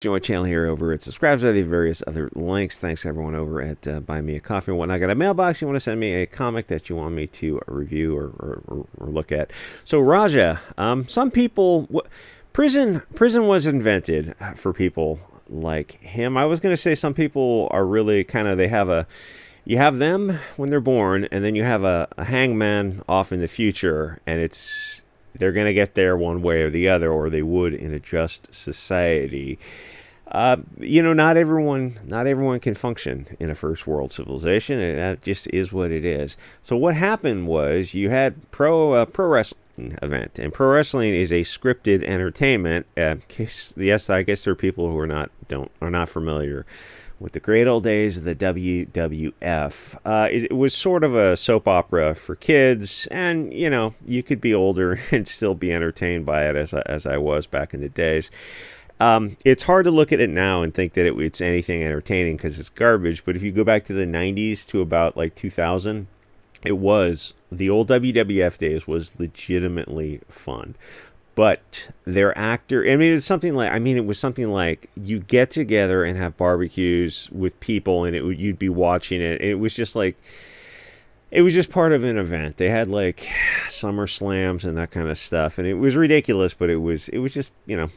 Join my channel here over at subscribe to the various other links. Thanks everyone over at Buy Me a Coffee and whatnot. I got a mailbox. You want to send me a comic that you want me to review or look at. So Raja, some people, prison was invented for people like him. I was going to say some people are really kind of, you have them when they're born, and then you have a hangman off in the future, and they're going to get there one way or the other, or they would in a just society. Not everyone can function in a first world civilization, and that just is what it is. So what happened was you had pro wrestling event, and pro wrestling is a scripted entertainment. Yes, I guess there are people who are not familiar with the great old days of the WWF. It was sort of a soap opera for kids, and you could be older and still be entertained by it, as I was back in the days. It's hard to look at it now and think that it's anything entertaining because it's garbage. But if you go back to the 90s to about like 2000, the old WWF days was legitimately fun. But their actor, it was something like you get together and have barbecues with people, and you'd be watching it. It was just part of an event. They had like summer slams and that kind of stuff, and it was ridiculous, but it was just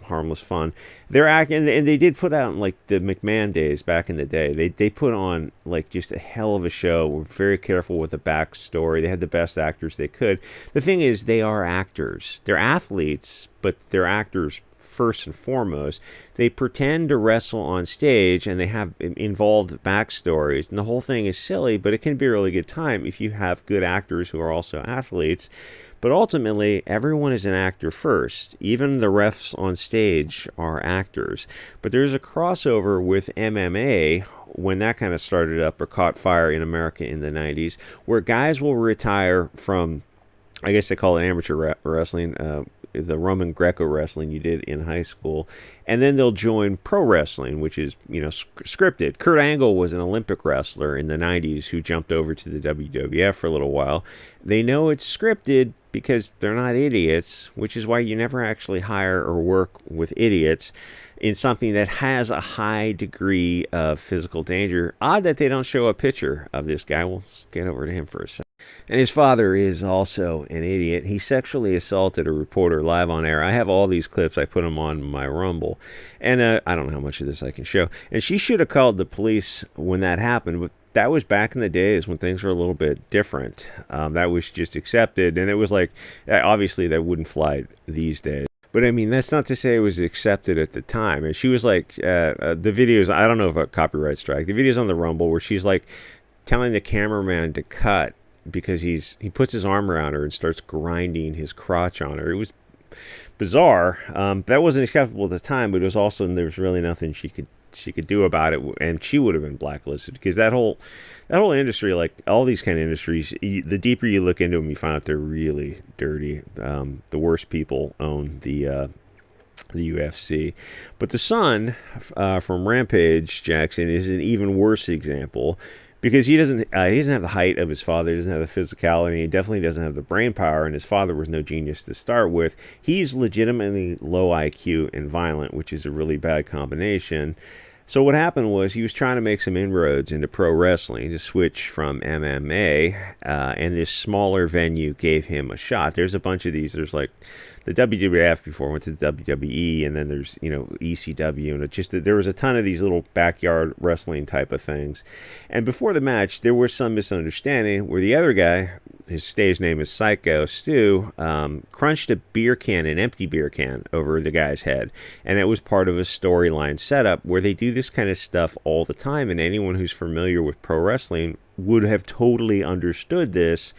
harmless fun. They're acting, and they did put out like the McMahon days back in the day. They put on like just a hell of a show. Were very careful with the backstory. They had the best actors they could. The thing is, they are actors. They're athletes, but they're actors first and foremost. They pretend to wrestle on stage, and they have involved backstories, and the whole thing is silly, but it can be a really good time if you have good actors who are also athletes. But ultimately, everyone is an actor first. Even the refs on stage are actors. But there's a crossover with MMA when that kind of started up or caught fire in America in the 90s, where guys will retire from, I guess they call it amateur wrestling, the Roman Greco wrestling you did in high school, and then they'll join pro wrestling, which is scripted. Kurt Angle was an Olympic wrestler in the 90s who jumped over to the WWF for a little while. They know it's scripted because they're not idiots, which is why you never actually hire or work with idiots in something that has a high degree of physical danger. Odd that they don't show a picture of this guy. We'll get over to him for a second. And his father is also an idiot. He sexually assaulted a reporter live on air. I have all these clips. I put them on my Rumble. And I don't know how much of this I can show. And she should have called the police when that happened. But that was back in the days when things were a little bit different. That was just accepted. And it was like, obviously that wouldn't fly these days. But that's not to say it was accepted at the time. And she was like, the videos, I don't know about copyright strike. The videos on the Rumble where she's like telling the cameraman to cut, because he puts his arm around her and starts grinding his crotch on her. It was bizarre. That wasn't acceptable at the time, but it was also, there was really nothing she could do about it, and she would have been blacklisted, because that whole industry, like all these kind of industries, the deeper you look into them, you find out they're really dirty. The worst people own the UFC. But the son from Rampage, Jackson, is an even worse example, because he doesn't have the height of his father, he doesn't have the physicality, he definitely doesn't have the brain power, and his father was no genius to start with. He's legitimately low IQ and violent, which is a really bad combination. So what happened was he was trying to make some inroads into pro wrestling to switch from MMA, and this smaller venue gave him a shot. There's a bunch of these. There's like the WWF before went to the WWE, and then there's ECW, and there was a ton of these little backyard wrestling type of things. And before the match, there was some misunderstanding where the other guy, his stage name is Syko Stu, crunched an empty beer can over the guy's head. And that was part of a storyline setup where they do this kind of stuff all the time. And anyone who's familiar with pro wrestling would have totally understood this.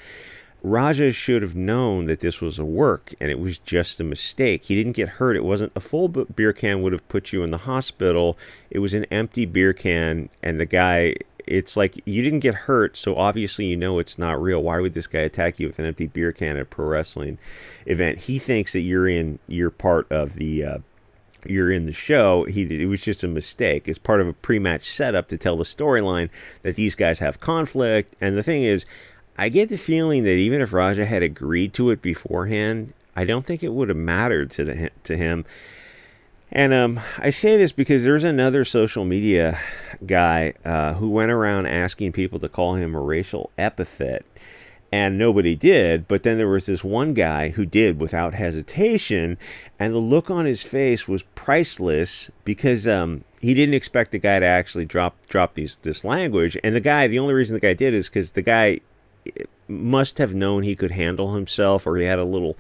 Raja should have known that this was a work, and it was just a mistake. He didn't get hurt. It wasn't a full beer can would have put you in the hospital. It was an empty beer can, and the guy, it's like, you didn't get hurt, so obviously it's not real. Why would this guy attack you with an empty beer can at a pro wrestling event? He thinks that you're part of the you're in the show. It was just a mistake. It's part of a pre-match setup to tell the storyline that these guys have conflict. And the thing is, I get the feeling that even if Raja had agreed to it beforehand, I don't think it would have mattered to him. And I say this because there's another social media guy who went around asking people to call him a racial epithet, and nobody did. But then there was this one guy who did without hesitation, and the look on his face was priceless because he didn't expect the guy to actually drop this language. And the only reason the guy did is because the guy must have known he could handle himself, or he had a little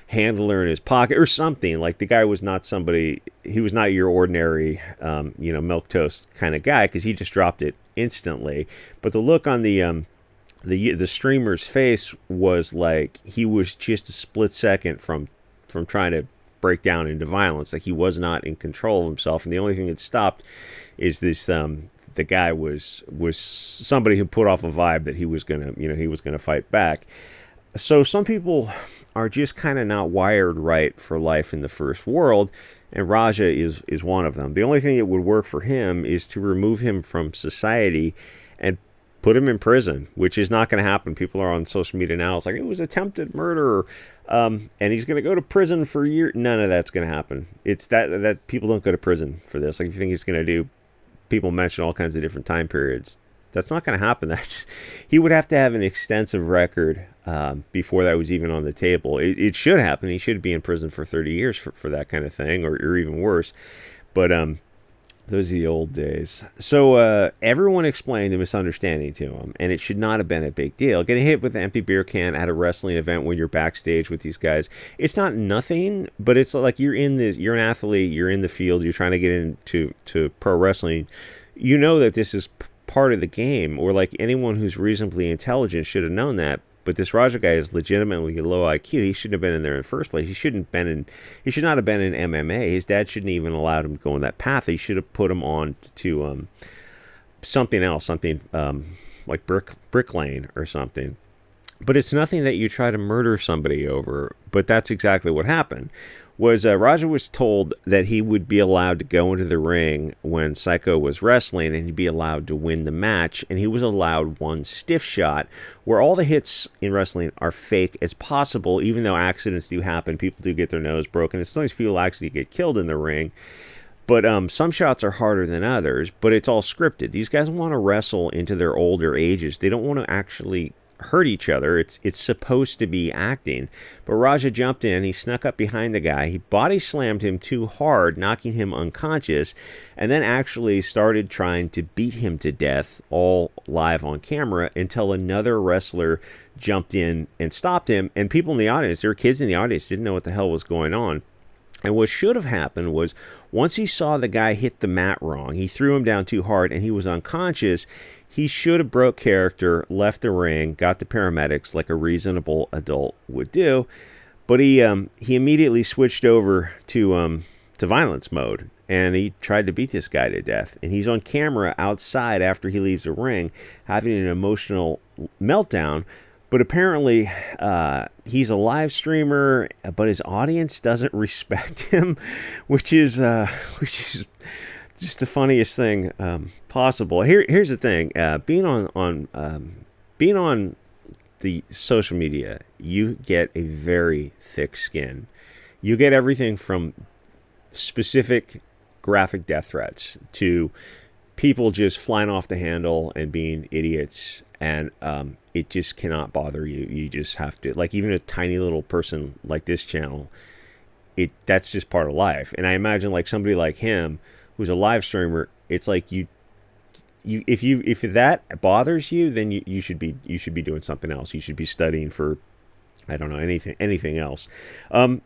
handler in his pocket or something. Like, the guy was not somebody, he was not your ordinary milk toast kind of guy, because he just dropped it instantly. But the look on the streamer's face was like he was just a split second from trying to break down into violence. Like, he was not in control of himself, and the only thing that stopped is this the guy was somebody who put off a vibe that he was gonna fight back. So some people are just kind of not wired right for life in the first world, and Raja is one of them. The only thing that would work for him is to remove him from society and put him in prison, which is not going to happen. People are on social media now. It's like, it was attempted murder, and he's going to go to prison for years. None of that's going to happen. It's that people don't go to prison for this. Like, if you think he's going to do, people mention all kinds of different time periods. That's not going to happen. He would have to have an extensive record before that was even on the table. It should happen. He should be in prison for 30 years for that kind of thing, or even worse. But those are the old days. So everyone explained the misunderstanding to him, and it should not have been a big deal. Getting hit with an empty beer can at a wrestling event when you're backstage with these guys, it's not nothing, but it's like you're an athlete, you're in the field, you're trying to get into pro wrestling. You know that this is part of the game, or like anyone who's reasonably intelligent should have known that. But this Raja guy is legitimately low IQ. He shouldn't have been in there in the first place. He should not have been in MMA. His dad shouldn't even allowed him to go on that path. He should have put him on to something else, something like Brick Lane or something. But it's nothing that you try to murder somebody over. But that's exactly what happened. Raja was told that he would be allowed to go into the ring when Syko was wrestling, and he'd be allowed to win the match, and he was allowed one stiff shot, where all the hits in wrestling are fake as possible, even though accidents do happen. People do get their nose broken, and sometimes people actually get killed in the ring. But some shots are harder than others, but it's all scripted. These guys want to wrestle into their older ages. They don't want to actually hurt each other. It's supposed to be acting. But Raja jumped in, he snuck up behind the guy, he body slammed him too hard, knocking him unconscious, and then actually started trying to beat him to death, all live on camera, until another wrestler jumped in and stopped him. And people in the audience, there were kids in the audience, didn't know what the hell was going on. And what should have happened was, once he saw the guy hit the mat wrong, he threw him down too hard and he was unconscious, he should have broke character, left the ring, got the paramedics like a reasonable adult would do. But he immediately switched over to violence mode, and he tried to beat this guy to death. And he's on camera outside after he leaves the ring, having an emotional meltdown. But apparently, he's a live streamer, but his audience doesn't respect him, which is just the funniest thing possible. Here's the thing: being on the social media, you get a very thick skin. You get everything from specific graphic death threats to people just flying off the handle and being idiots, and it just cannot bother you. You just have to, like, even a tiny little person like this channel, that's just part of life. And I imagine, like, somebody like him who's a live streamer, it's like if that bothers you, then you should be doing something else. You should be studying for, I don't know, anything else.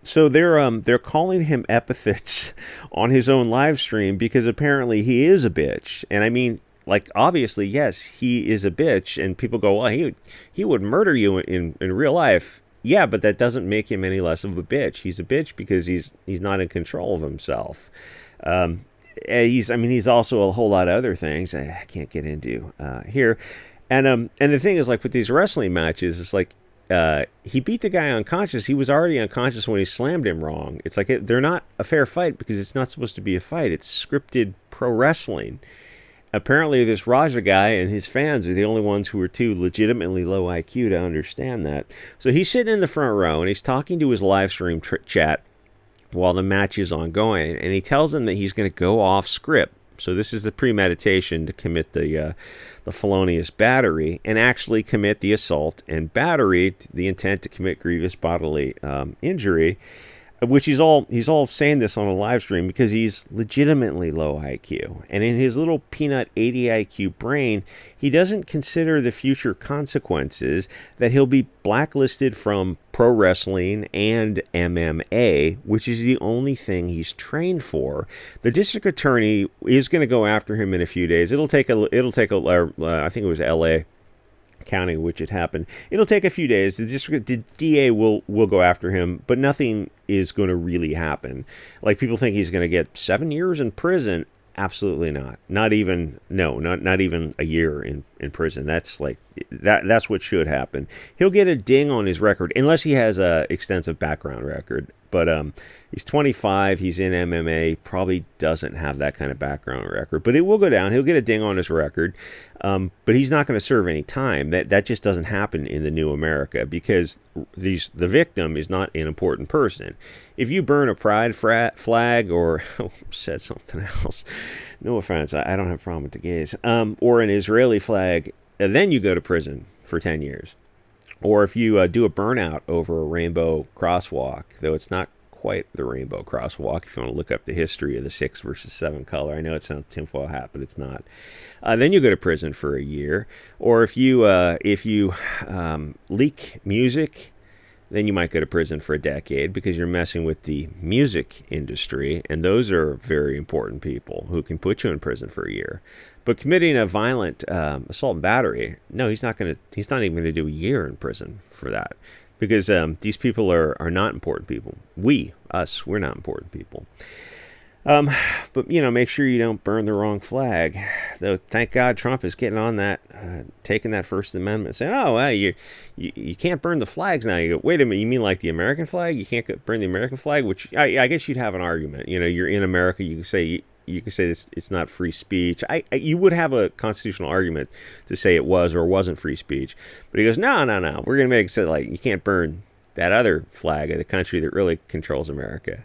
So they're calling him epithets on his own live stream because apparently he is a bitch. And I mean, like, obviously, yes, he is a bitch, and people go, well, he would murder you in real life. Yeah, but that doesn't make him any less of a bitch. He's a bitch because he's not in control of himself. He's also a whole lot of other things I can't get into here. And the thing is, like, with these wrestling matches, it's like, he beat the guy unconscious. He was already unconscious when he slammed him wrong. It's like, they're not a fair fight because it's not supposed to be a fight. It's scripted pro wrestling. Apparently, this Raja guy and his fans are the only ones who are too legitimately low IQ to understand that. So he's sitting in the front row, and he's talking to his live stream chat while the match is ongoing, and he tells him that he's going to go off script. So this is the premeditation to commit the felonious battery and actually commit the assault and battery, the intent to commit grievous bodily injury, which he's all saying this on a live stream because he's legitimately low IQ. And in his little peanut 80 IQ brain, he doesn't consider the future consequences that he'll be blacklisted from pro wrestling and MMA, which is the only thing he's trained for. The district attorney is going to go after him in a few days. It'll take a I think it was LA County, which it happened. It'll take a few days. The DA will go after him, but nothing is going to really happen. Like, people think he's going to get 7 years in prison. Absolutely not. Not even a year in prison. That's what should happen. He'll get a ding on his record unless he has a extensive background record. But he's 25. He's in MMA. Probably doesn't have that kind of background record. But it will go down. He'll get a ding on his record. But he's not going to serve any time. That just doesn't happen in the new America because the victim is not an important person. If you burn a pride flag or said something else, no offense, I don't have a problem with the gays, or an Israeli flag, then you go to prison for 10 years. Or if you do a burnout over a rainbow crosswalk, though it's not quite the rainbow crosswalk, if you want to look up the history of the 6 versus 7 color. I know it sounds tinfoil hat, but it's not. Then you go to prison for a year. Or if you leak music, then you might go to prison for a decade because you're messing with the music industry, and those are very important people who can put you in prison for a year. But committing a violent assault and battery, no, he's not even going to do a year in prison for that because these people are not important people. We're not important people. But, make sure you don't burn the wrong flag. Though, thank God Trump is getting on that, taking that First Amendment, saying, oh, well, you can't burn the flags now. You go, wait a minute, you mean like the American flag? You can't burn the American flag? Which I guess you'd have an argument. You're in America, you can say it's not free speech. You would have a constitutional argument to say it was or wasn't free speech. But he goes, no, we're going to make it so like you can't burn that other flag of the country that really controls America.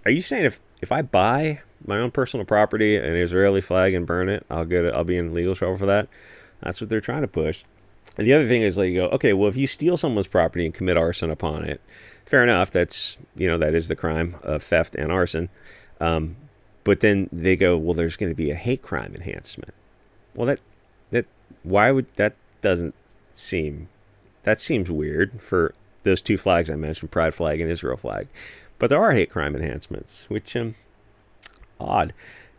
Are you saying if I buy my own personal property, an Israeli flag, and burn it, I'll be in legal trouble for that? That's what they're trying to push. And the other thing is, like, you go, okay, well, if you steal someone's property and commit arson upon it, fair enough. That's that is the crime of theft and arson. But then they go, well, there's going to be a hate crime enhancement. Well, that seems weird for those two flags I mentioned, pride flag and Israel flag. But there are hate crime enhancements, which odd.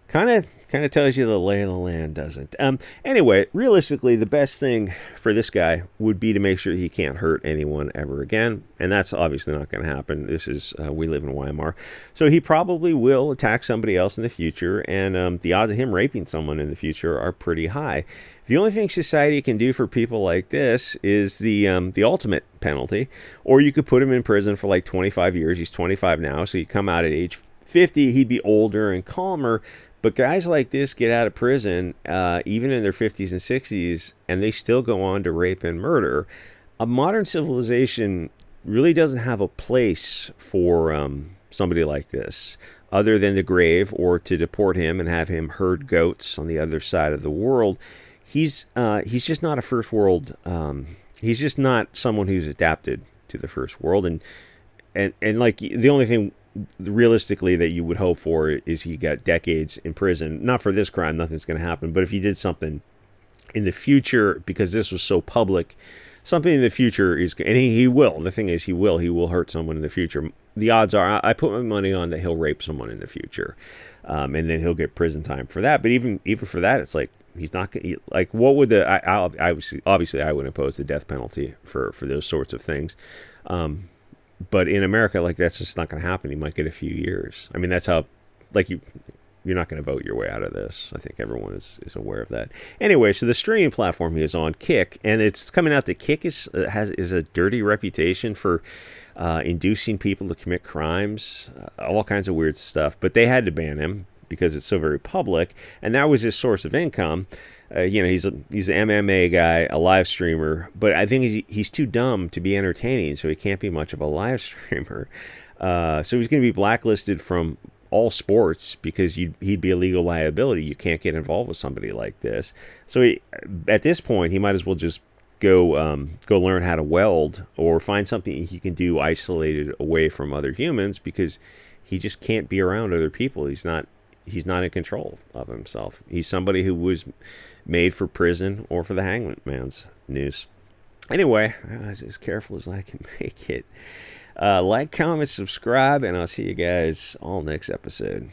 Kind of tells you the lay of the land, doesn't? Anyway, realistically, the best thing for this guy would be to make sure he can't hurt anyone ever again, and that's obviously not going to happen. This is we live in Weimar, so he probably will attack somebody else in the future, and the odds of him raping someone in the future are pretty high. The only thing society can do for people like this is the ultimate penalty, or you could put him in prison for like 25 years. He's 25 now, so he'd come out at age 50. He'd be older and calmer. But guys like this get out of prison, even in their 50s and 60s, and they still go on to rape and murder. A modern civilization really doesn't have a place for somebody like this, other than the grave or to deport him and have him herd goats on the other side of the world. He's just not a first world. He's just not someone who's adapted to the first world, and like the only thing realistically that you would hope for is he got decades in prison. Not for this crime, nothing's going to happen. But if he did something in the future, because this was so public, something in the future is, and he will. The thing is, he will hurt someone in the future. The odds are, I put my money on that he'll rape someone in the future, and then he'll get prison time for that. But even for that, it's like he's not like, what would obviously I would impose the death penalty for those sorts of things. But in America, like, that's just not going to happen. You might get a few years. I mean, that's how, like, you're not going to vote your way out of this. I think everyone is aware of that. Anyway, so the streaming platform he is on, Kick, and it's coming out that Kick is a dirty reputation for inducing people to commit crimes, all kinds of weird stuff. But they had to ban him because it's so very public, and that was his source of income. He's an MMA guy, a live streamer, but I think he's too dumb to be entertaining, so he can't be much of a live streamer. So he's going to be blacklisted from all sports because he'd be a legal liability. You can't get involved with somebody like this. So at this point, he might as well just go learn how to weld or find something he can do isolated away from other humans, because he just can't be around other people. He's not in control of himself. He's somebody who was made for prison or for the hangman's noose. Anyway, I was as careful as I can make it. Like, comment, subscribe, and I'll see you guys all next episode.